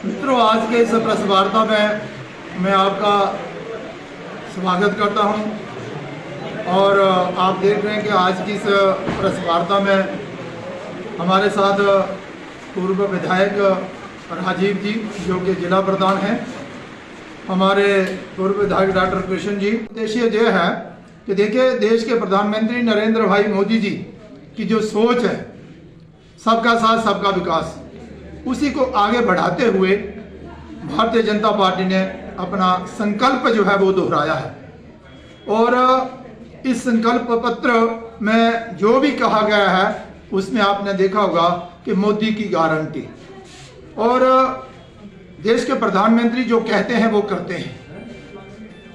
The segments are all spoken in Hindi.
मित्रों, आज के इस प्रेस वार्ता में मैं आपका स्वागत करता हूं और आप देख रहे हैं कि आज की इस प्रेस वार्ता में हमारे साथ पूर्व विधायक राजीव जी जो कि जिला प्रधान हैं, हमारे पूर्व विधायक डॉक्टर कृष्ण जी। उद्देश्य यह है कि देखिए, देश के प्रधानमंत्री नरेंद्र भाई मोदी जी की जो सोच है सबका साथ सबका विकास, उसी को आगे बढ़ाते हुए भारतीय जनता पार्टी ने अपना संकल्प जो है वो दोहराया है। और इस संकल्प पत्र में जो भी कहा गया है उसमें आपने देखा होगा कि मोदी की गारंटी, और देश के प्रधानमंत्री जो कहते हैं वो करते हैं।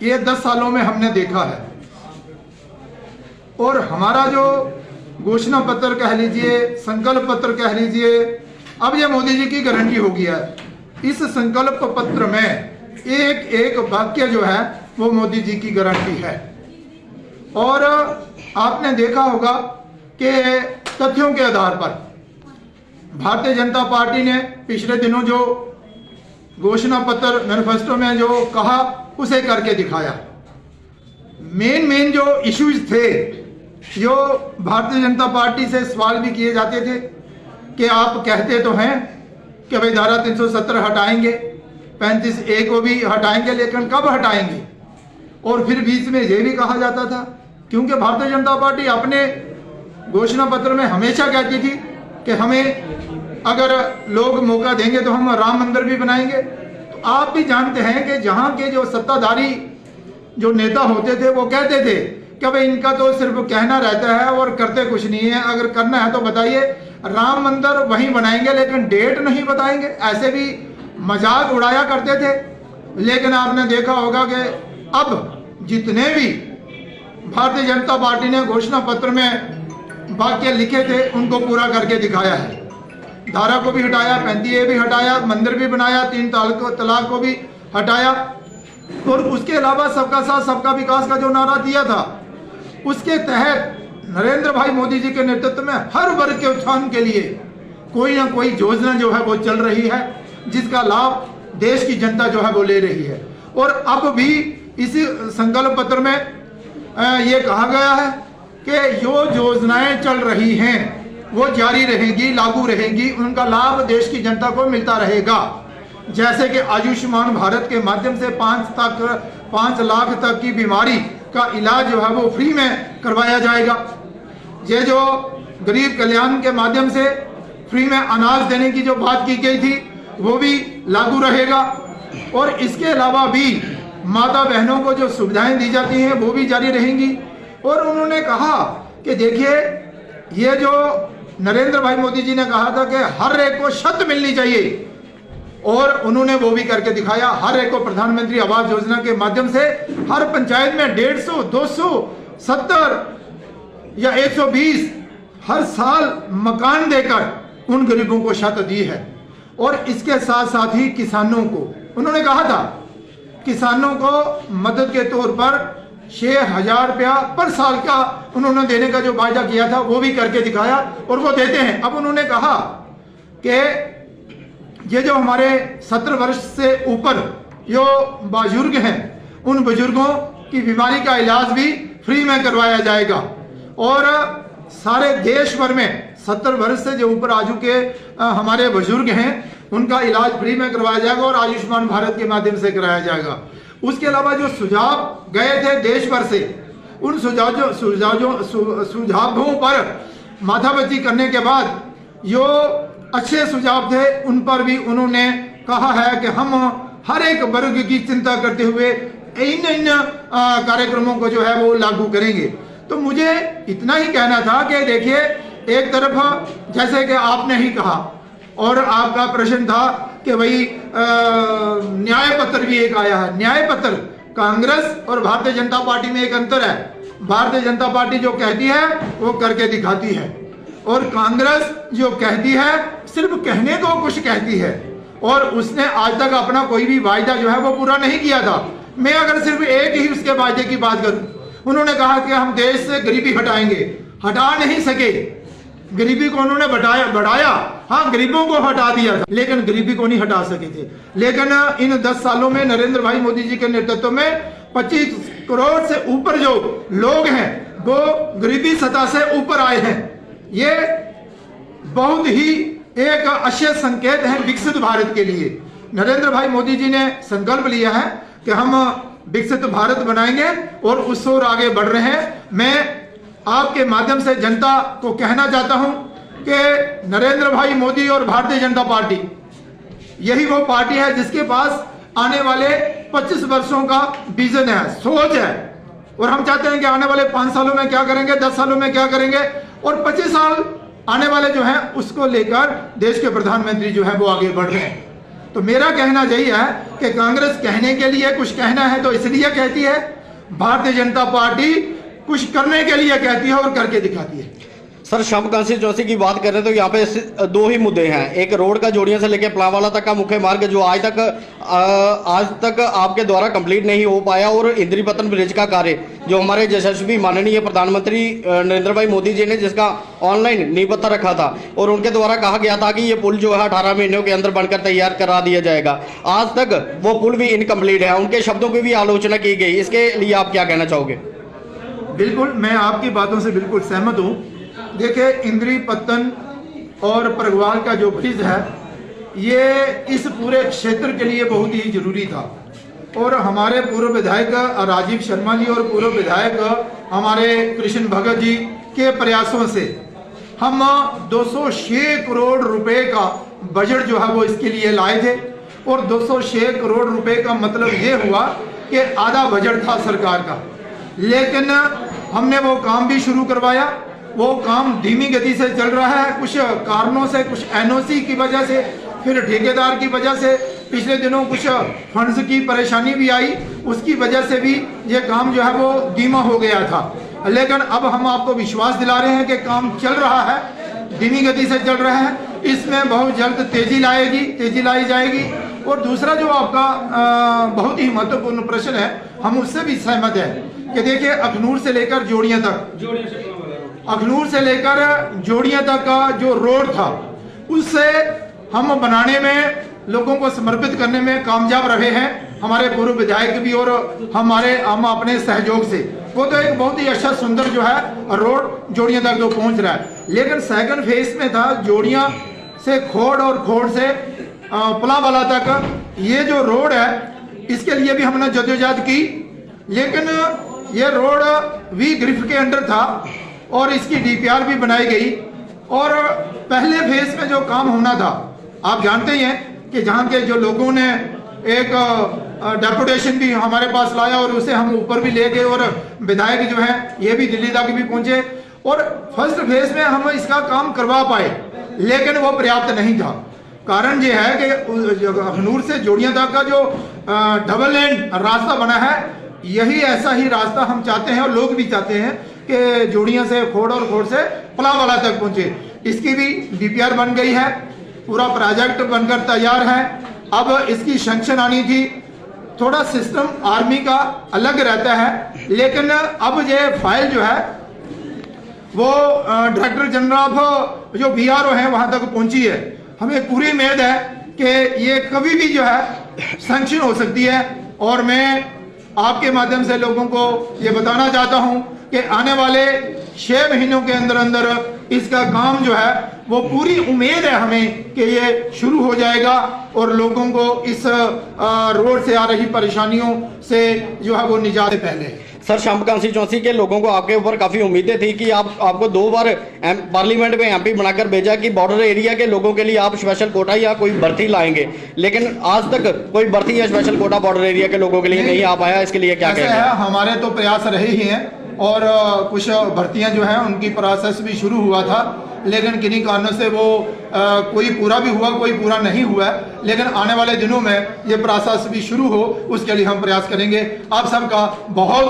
ये 10 सालों में हमने देखा है। और हमारा जो घोषणा पत्र कह लीजिए, संकल्प पत्र कह लीजिए, अब ये मोदी जी की गारंटी हो गया है। इस संकल्प पत्र में एक एक वाक्य जो है वो मोदी जी की गारंटी है। और आपने देखा होगा कि तथ्यों के आधार पर भारतीय जनता पार्टी ने पिछले दिनों जो घोषणा पत्र मैनिफेस्टो में जो कहा उसे करके दिखाया। मेन जो इश्यूज थे, जो भारतीय जनता पार्टी से सवाल भी किए जाते थे कि आप कहते तो हैं कि भाई धारा 370 हटाएंगे, 35A को भी हटाएंगे, लेकिन कब हटाएंगे। और फिर बीच में ये भी कहा जाता था, क्योंकि भारतीय जनता पार्टी अपने घोषणा पत्र में हमेशा कहती थी कि हमें अगर लोग मौका देंगे तो हम राम मंदिर भी बनाएंगे। तो आप भी जानते हैं कि जहाँ के जो सत्ताधारी जो नेता होते थे वो कहते थे कि भाई इनका तो सिर्फ कहना रहता है और करते कुछ नहीं है, अगर करना है तो बताइए, राम मंदिर वहीं बनाएंगे लेकिन डेट नहीं बताएंगे। ऐसे भी मजाक उड़ाया करते थे। लेकिन आपने देखा होगा कि अब जितने भी भारतीय जनता पार्टी ने घोषणा पत्र में वाक्य लिखे थे उनको पूरा करके दिखाया है। धारा को भी हटाया, 35A भी हटाया, मंदिर भी बनाया, 3 तलाक को भी हटाया। और उसके अलावा सबका साथ सबका विकास का जो नारा दिया था, उसके तहत नरेंद्र भाई मोदी जी के नेतृत्व में हर वर्ग के उत्थान के लिए कोई ना कोई योजना जो है वो चल रही है, जिसका लाभ देश की जनता जो है वो ले रही है। और अब भी इसी संकल्प पत्र में ये कहा गया है कि जो योजनाएं चल रही हैं वो जारी रहेगी, लागू रहेगी, उनका लाभ देश की जनता को मिलता रहेगा। जैसे कि आयुष्मान भारत के माध्यम से 5 लाख तक की बीमारी का इलाज जो है वो फ्री में करवाया जाएगा। ये जो गरीब कल्याण के माध्यम से फ्री में अनाज देने की जो बात की गई थी वो भी लागू रहेगा। और इसके अलावा भी माता बहनों को जो सुविधाएं दी जाती हैं वो भी जारी रहेंगी। और उन्होंने कहा कि देखिए, ये जो नरेंद्र भाई मोदी जी ने कहा था कि हर एक को छत मिलनी चाहिए, और उन्होंने वो भी करके दिखाया। हर एक को प्रधानमंत्री आवास योजना के माध्यम से हर पंचायत में 150, 270 या 120 हर साल मकान देकर उन गरीबों को छत दी है। और इसके साथ साथ ही किसानों को उन्होंने कहा था, किसानों को मदद के तौर पर 6,000 रुपया पर साल का उन्होंने देने का जो वायदा किया था वो भी करके दिखाया, और वो देते हैं। अब उन्होंने कहा कि ये जो हमारे 17 वर्ष से ऊपर जो बुजुर्ग हैं, उन बुजुर्गों की बीमारी का इलाज भी फ्री में करवाया जाएगा। और सारे देश भर में 70 वर्ष से जो ऊपर आयु के हमारे बुजुर्ग हैं उनका इलाज फ्री में करवाया जाएगा और आयुष्मान भारत के माध्यम से कराया जाएगा। उसके अलावा जो सुझाव गए थे देश भर से, उन सुझावों पर माथापच्ची करने के बाद जो अच्छे सुझाव थे उन पर भी उन्होंने कहा है कि हम हर एक वर्ग की चिंता करते हुए इन कार्यक्रमों को जो है वो लागू करेंगे। तो मुझे इतना ही कहना था कि देखिए, एक तरफ जैसे कि आपने ही कहा और आपका प्रश्न था कि भाई न्याय पत्र भी एक आया है। न्याय पत्र, कांग्रेस और भारतीय जनता पार्टी में एक अंतर है। भारतीय जनता पार्टी जो कहती है वो करके दिखाती है, और कांग्रेस जो कहती है सिर्फ कहने को कुछ कहती है, और उसने आज तक अपना कोई भी वायदा जो है वो पूरा नहीं किया था। मैं अगर सिर्फ एक ही उसके वायदे की बात करूं, उन्होंने कहा कि हम देश से गरीबी हटाएंगे, हटा नहीं सके। गरीबी को उन्होंने बढ़ाया, हाँ, गरीबों को हटा दिया था, लेकिन गरीबी को नहीं हटा सके थे। लेकिन इन 10 सालों में नरेंद्र भाई मोदी जी के नेतृत्व में 25 करोड़ से ऊपर जो लोग हैं वो गरीबी सतह से ऊपर आए हैं। ये बहुत ही एक अच्छे संकेत है विकसित भारत के लिए। नरेंद्र भाई मोदी जी ने संकल्प लिया है कि हम विकसित भारत बनाएंगे और उस ओर आगे बढ़ रहे हैं। मैं आपके माध्यम से जनता को कहना चाहता हूं कि नरेंद्र भाई मोदी और भारतीय जनता पार्टी यही वो पार्टी है जिसके पास आने वाले 25 वर्षों का विजन है, सोच है। और हम चाहते हैं कि आने वाले 5 सालों में क्या करेंगे, 10 सालों में क्या करेंगे, और 25 साल आने वाले जो हैं उसको लेकर देश के प्रधानमंत्री जो है वो आगे बढ़ रहे हैं। तो मेरा कहना यही है कि कांग्रेस कहने के लिए कुछ कहना है तो इसलिए कहती है, भारतीय जनता पार्टी कुछ करने के लिए कहती है और करके दिखाती है। सर, शंभ कंस्टिट्यूंसी की बात करें तो यहाँ पे 2 ही मुद्दे हैं। एक रोड का जोड़ियां से लेकर पलावाला तक का मुख्य मार्ग जो आज तक आपके द्वारा कंप्लीट नहीं हो पाया, और इंद्री पत्तन ब्रिज का कार्य जो हमारे यशस्वी माननीय प्रधानमंत्री नरेंद्र भाई मोदी जी ने जिसका ऑनलाइन नींव पत्थर रखा था और उनके द्वारा कहा गया था कि ये पुल जो है 18 महीनों के अंदर बनकर तैयार करा दिया जाएगा, आज तक वो पुल भी इनकम्प्लीट है। उनके शब्दों की भी आलोचना की गई, इसके लिए आप क्या कहना चाहोगे? बिल्कुल, मैं आपकी बातों से बिल्कुल सहमत हूँ। देखिए, इंद्री पत्तन और परगवाल का जो ब्रिज है ये इस पूरे क्षेत्र के लिए बहुत ही जरूरी था, और हमारे पूर्व विधायक राजीव शर्मा जी और पूर्व विधायक हमारे कृष्ण भगत जी के प्रयासों से हम 206 करोड़ रुपए का बजट जो है वो इसके लिए लाए थे। और 206 करोड़ रुपए का मतलब ये हुआ कि आधा बजट था सरकार का, लेकिन हमने वो काम भी शुरू करवाया। वो काम धीमी गति से चल रहा है, कुछ कारणों से, कुछ एनओसी की वजह से, फिर ठेकेदार की वजह से, पिछले दिनों कुछ फंड्स की परेशानी भी आई, उसकी वजह से भी ये काम जो है वो धीमा हो गया था। लेकिन अब हम आपको विश्वास दिला रहे हैं कि काम चल रहा है, धीमी गति से चल रहा है, इसमें बहुत जल्द तेजी लाई जाएगी। और दूसरा जो आपका बहुत ही महत्वपूर्ण प्रश्न है, हम उससे भी सहमत हैं कि देखिए, अखनूर से लेकर जोड़ियां तक का जो रोड था उससे हम बनाने में, लोगों को समर्पित करने में कामयाब रहे हैं, हमारे पूर्व विधायक भी और हम अपने सहयोग से। वो तो एक बहुत ही अच्छा सुंदर जो है रोड जोड़ियां तक जो पहुंच रहा है। लेकिन सेकंड फेज में था जोड़ियां से खोड़ और खोड़ से पलावाला तक ये जो रोड है, इसके लिए भी हमने जद्दोजहद की, लेकिन ये रोड वी गिरफ्त के अंडर था और इसकी डीपीआर भी बनाई गई। और पहले फेज में जो काम होना था, आप जानते ही हैं कि जहाँ के जो लोगों ने एक डेपुटेशन भी हमारे पास लाया और उसे हम ऊपर भी ले गए, और विधायक जो हैं ये भी दिल्ली तक भी पहुंचे, और फर्स्ट फेज में हम इसका काम करवा पाए, लेकिन वो पर्याप्त नहीं था। कारण ये है कि अखनूर से जोड़ियां तक का जो डबल लेन रास्ता बना है, यही ऐसा ही रास्ता हम चाहते हैं और लोग भी चाहते हैं कि जोड़ियां से खोड़ और खोड़ से पलावाला तक पहुंचे। इसकी भी डीपीआर बन गई है, पूरा प्रोजेक्ट बनकर तैयार है। अब इसकी सैंक्शन आनी थी। थोड़ा सिस्टम आर्मी का अलग रहता है, लेकिन अब ये फाइल जो है वो डायरेक्टर जनरल ऑफ जो BRO है वहां तक पहुंची है। हमें पूरी उम्मीद है कि ये कभी भी जो है सैंक्शन हो सकती है, और मैं आपके माध्यम से लोगों को ये बताना चाहता हूं कि आने वाले 6 महीनों के अंदर अंदर इसका काम जो है वो पूरी उम्मीद है हमें कि ये शुरू हो जाएगा, और लोगों को इस रोड से आ रही परेशानियों से जो है वो निजात पहले। सर, शंभ कंस्टिट्यूंसी के लोगों को आपके ऊपर काफी उम्मीदें थी कि आपको 2 बार पार्लियामेंट में MP बनाकर भेजा कि बॉर्डर एरिया के लोगों के लिए आप स्पेशल कोटा या कोई भर्ती लाएंगे, लेकिन आज तक कोई भर्ती या स्पेशल कोटा बॉर्डर एरिया के लोगों के लिए नहीं आ पाया। इसके लिए क्या कहना है? हमारे तो प्रयास रहे ही हैं, और कुछ भर्तियां जो हैं उनकी प्रोसेस भी शुरू हुआ था, लेकिन किन्हीं कारणों से वो कोई पूरा भी हुआ, कोई पूरा नहीं हुआ। लेकिन आने वाले दिनों में ये प्रोसेस भी शुरू हो, उसके लिए हम प्रयास करेंगे। आप सबका बहुत